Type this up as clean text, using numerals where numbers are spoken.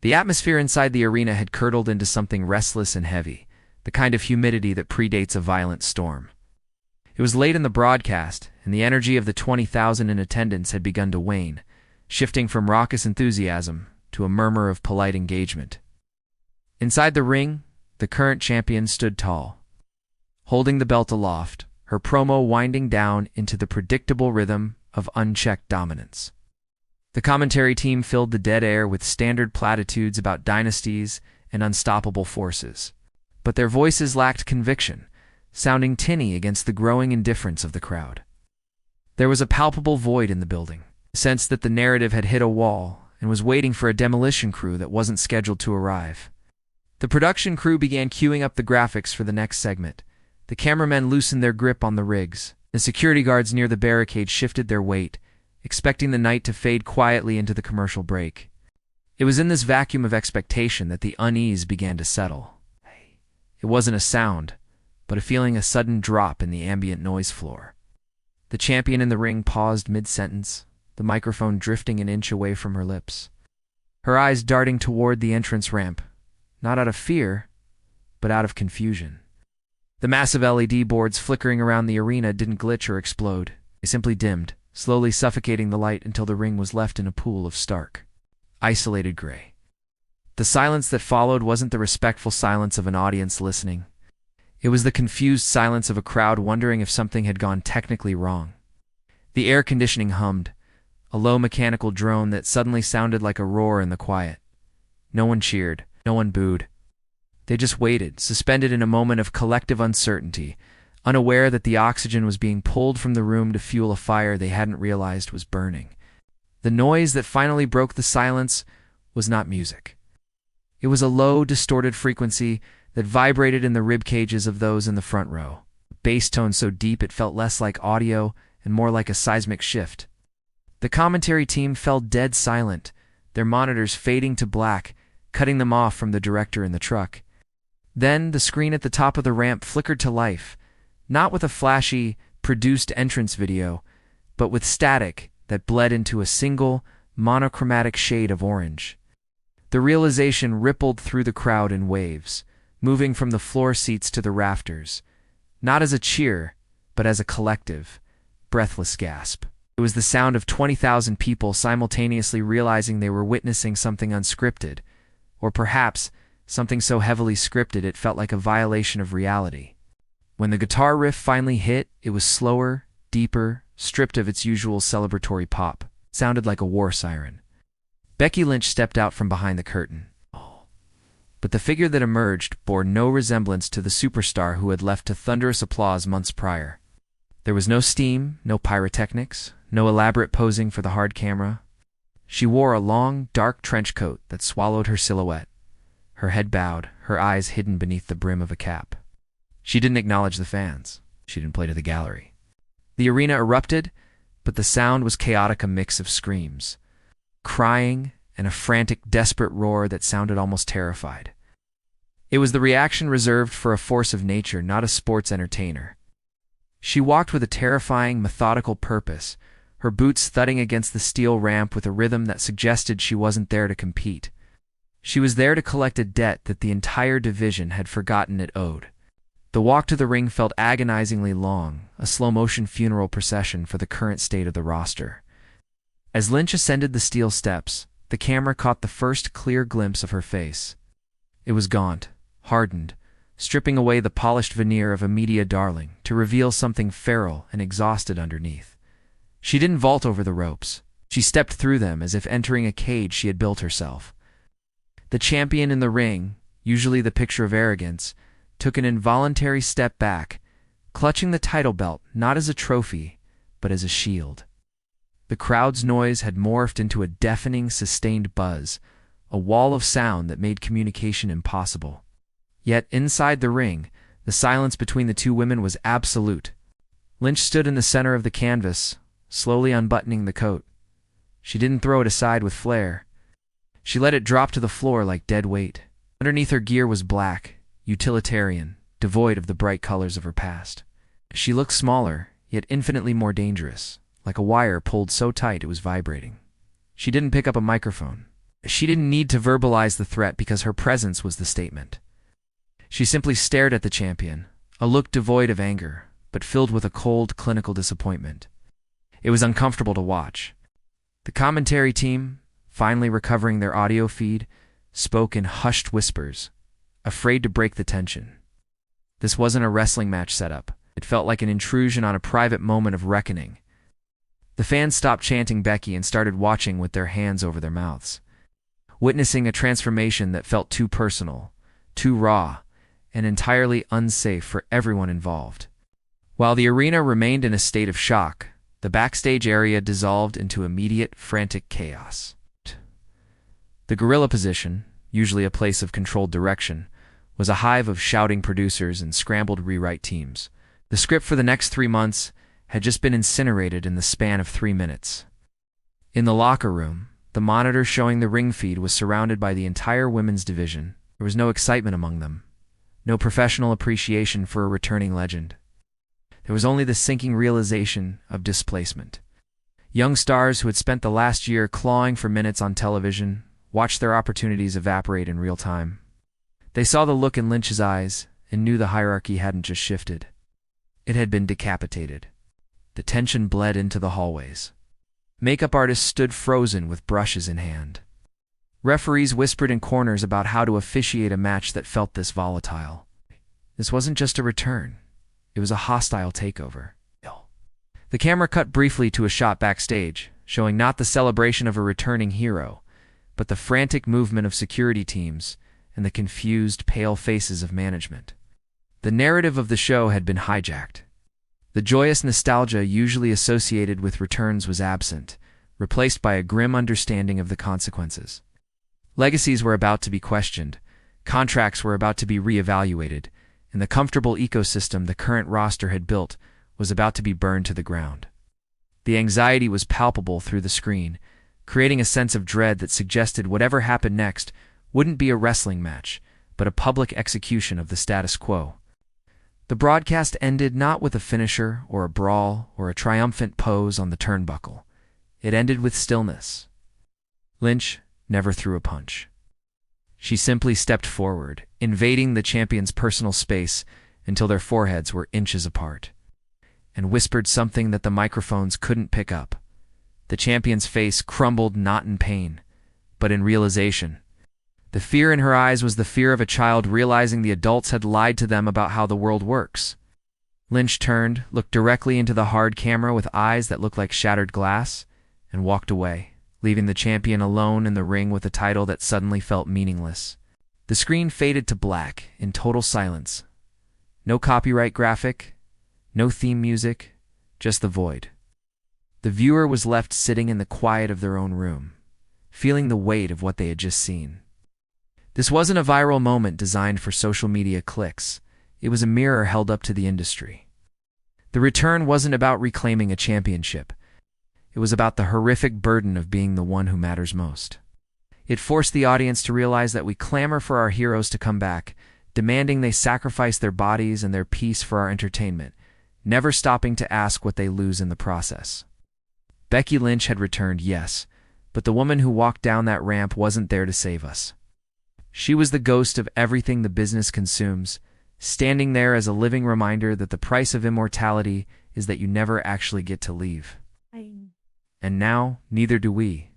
The atmosphere inside the arena had curdled into something restless and heavy, the kind of humidity that predates a violent storm. It was late in the broadcast, and the energy of the 20,000 in attendance had begun to wane, shifting from raucous enthusiasm to a murmur of polite engagement. Inside the ring, the current champion stood tall, holding the belt aloft, her promo winding down into the predictable rhythm of unchecked dominance. The commentary team filled the dead air with standard platitudes about dynasties and unstoppable forces, but their voices lacked conviction, sounding tinny against the growing indifference of the crowd. There was a palpable void in the building, a sense that the narrative had hit a wall and was waiting for a demolition crew that wasn't scheduled to arrive. The production crew began queuing up the graphics for the next segment. The cameramen loosened their grip on the rigs, and security guards near the barricade shifted their weight, expecting the night to fade quietly into the commercial break. It was in this vacuum of expectation that the unease began to settle. It wasn't a sound, but a feeling, a sudden drop in the ambient noise floor. The champion in the ring paused mid-sentence, the microphone drifting an inch away from her lips. Her eyes darting toward the entrance ramp, not out of fear, but out of confusion. The massive LED boards flickering around the arena didn't glitch or explode. They simply dimmed, slowly suffocating the light until the ring was left in a pool of stark, isolated gray. The silence that followed wasn't the respectful silence of an audience listening. It was the confused silence of a crowd wondering if something had gone technically wrong. The air conditioning hummed, a low mechanical drone that suddenly sounded like a roar in the quiet. No one cheered, no one booed. They just waited, suspended in a moment of collective uncertainty, unaware that the oxygen was being pulled from the room to fuel a fire they hadn't realized was burning. The noise that finally broke the silence was not music. It was a low, distorted frequency that vibrated in the rib cages of those in the front row, a bass tone so deep it felt less like audio and more like a seismic shift. The commentary team fell dead silent, their monitors fading to black, cutting them off from the director in the truck. Then the screen at the top of the ramp flickered to life, not with a flashy, produced entrance video, but with static that bled into a single, monochromatic shade of orange. The realization rippled through the crowd in waves, moving from the floor seats to the rafters, not as a cheer, but as a collective, breathless gasp. It was the sound of 20,000 people simultaneously realizing they were witnessing something unscripted, or perhaps something so heavily scripted it felt like a violation of reality. When the guitar riff finally hit, it was slower, deeper, stripped of its usual celebratory pop. It sounded like a war siren. Becky Lynch stepped out from behind the curtain. But the figure that emerged bore no resemblance to the superstar who had left to thunderous applause months prior. There was no steam, no pyrotechnics, no elaborate posing for the hard camera. She wore a long, dark trench coat that swallowed her silhouette, her head bowed, her eyes hidden beneath the brim of a cap. She didn't acknowledge the fans. She didn't play to the gallery. The arena erupted, but the sound was chaotic, a mix of screams, crying, and a frantic, desperate roar that sounded almost terrified. It was the reaction reserved for a force of nature, not a sports entertainer. She walked with a terrifying, methodical purpose, her boots thudding against the steel ramp with a rhythm that suggested she wasn't there to compete. She was there to collect a debt that the entire division had forgotten it owed. The walk to the ring felt agonizingly long, a slow-motion funeral procession for the current state of the roster. As Lynch ascended the steel steps, the camera caught the first clear glimpse of her face. It was gaunt, hardened, stripping away the polished veneer of a media darling to reveal something feral and exhausted underneath. She didn't vault over the ropes. She stepped through them as if entering a cage she had built herself. The champion in the ring, usually the picture of arrogance, took an involuntary step back, clutching the title belt not as a trophy, but as a shield. The crowd's noise had morphed into a deafening, sustained buzz, a wall of sound that made communication impossible. Yet inside the ring, the silence between the two women was absolute. Lynch stood in the center of the canvas, slowly unbuttoning the coat. She didn't throw it aside with flair. She let it drop to the floor like dead weight. Underneath her gear was black, utilitarian, devoid of the bright colors of her past. She looked smaller, yet infinitely more dangerous, like a wire pulled so tight it was vibrating. She didn't pick up a microphone. She didn't need to verbalize the threat because her presence was the statement. She simply stared at the champion, a look devoid of anger, but filled with a cold, clinical disappointment. It was uncomfortable to watch. The commentary team, finally recovering their audio feed, spoke in hushed whispers, afraid to break the tension. This wasn't a wrestling match setup. It felt like an intrusion on a private moment of reckoning. The fans stopped chanting Becky and started watching with their hands over their mouths, witnessing a transformation that felt too personal, too raw, and entirely unsafe for everyone involved. While the arena remained in a state of shock, the backstage area dissolved into immediate, frantic chaos. The gorilla position, usually a place of controlled direction, was a hive of shouting producers and scrambled rewrite teams. The script for the next 3 months had just been incinerated in the span of 3 minutes. In the locker room, the monitor showing the ring feed was surrounded by the entire women's division. There was no excitement among them, no professional appreciation for a returning legend. There was only the sinking realization of displacement. Young stars who had spent the last year clawing for minutes on television watched their opportunities evaporate in real time. They saw the look in Lynch's eyes and knew the hierarchy hadn't just shifted. It had been decapitated. The tension bled into the hallways. Makeup artists stood frozen with brushes in hand. Referees whispered in corners about how to officiate a match that felt this volatile. This wasn't just a return. It was a hostile takeover. The camera cut briefly to a shot backstage, showing not the celebration of a returning hero, but the frantic movement of security teams and the confused, pale faces of management. The narrative of the show had been hijacked. The joyous nostalgia usually associated with returns was absent, replaced by a grim understanding of the consequences. Legacies were about to be questioned, contracts were about to be reevaluated, and the comfortable ecosystem the current roster had built was about to be burned to the ground. The anxiety was palpable through the screen, creating a sense of dread that suggested whatever happened next wouldn't be a wrestling match, but a public execution of the status quo. The broadcast ended not with a finisher or a brawl or a triumphant pose on the turnbuckle. It ended with stillness. Lynch never threw a punch. She simply stepped forward, invading the champion's personal space until their foreheads were inches apart, and whispered something that the microphones couldn't pick up. The champion's face crumbled not in pain, but in realization. The fear in her eyes was the fear of a child realizing the adults had lied to them about how the world works. Lynch turned, looked directly into the hard camera with eyes that looked like shattered glass, and walked away, leaving the champion alone in the ring with a title that suddenly felt meaningless. The screen faded to black in total silence. No copyright graphic, no theme music, just the void. The viewer was left sitting in the quiet of their own room, feeling the weight of what they had just seen. This wasn't a viral moment designed for social media clicks. It was a mirror held up to the industry. The return wasn't about reclaiming a championship. It was about the horrific burden of being the one who matters most. It forced the audience to realize that we clamor for our heroes to come back, demanding they sacrifice their bodies and their peace for our entertainment, never stopping to ask what they lose in the process. Becky Lynch had returned, yes, but the woman who walked down that ramp wasn't there to save us. She was the ghost of everything the business consumes, standing there as a living reminder that the price of immortality is that you never actually get to leave. And now, neither do we.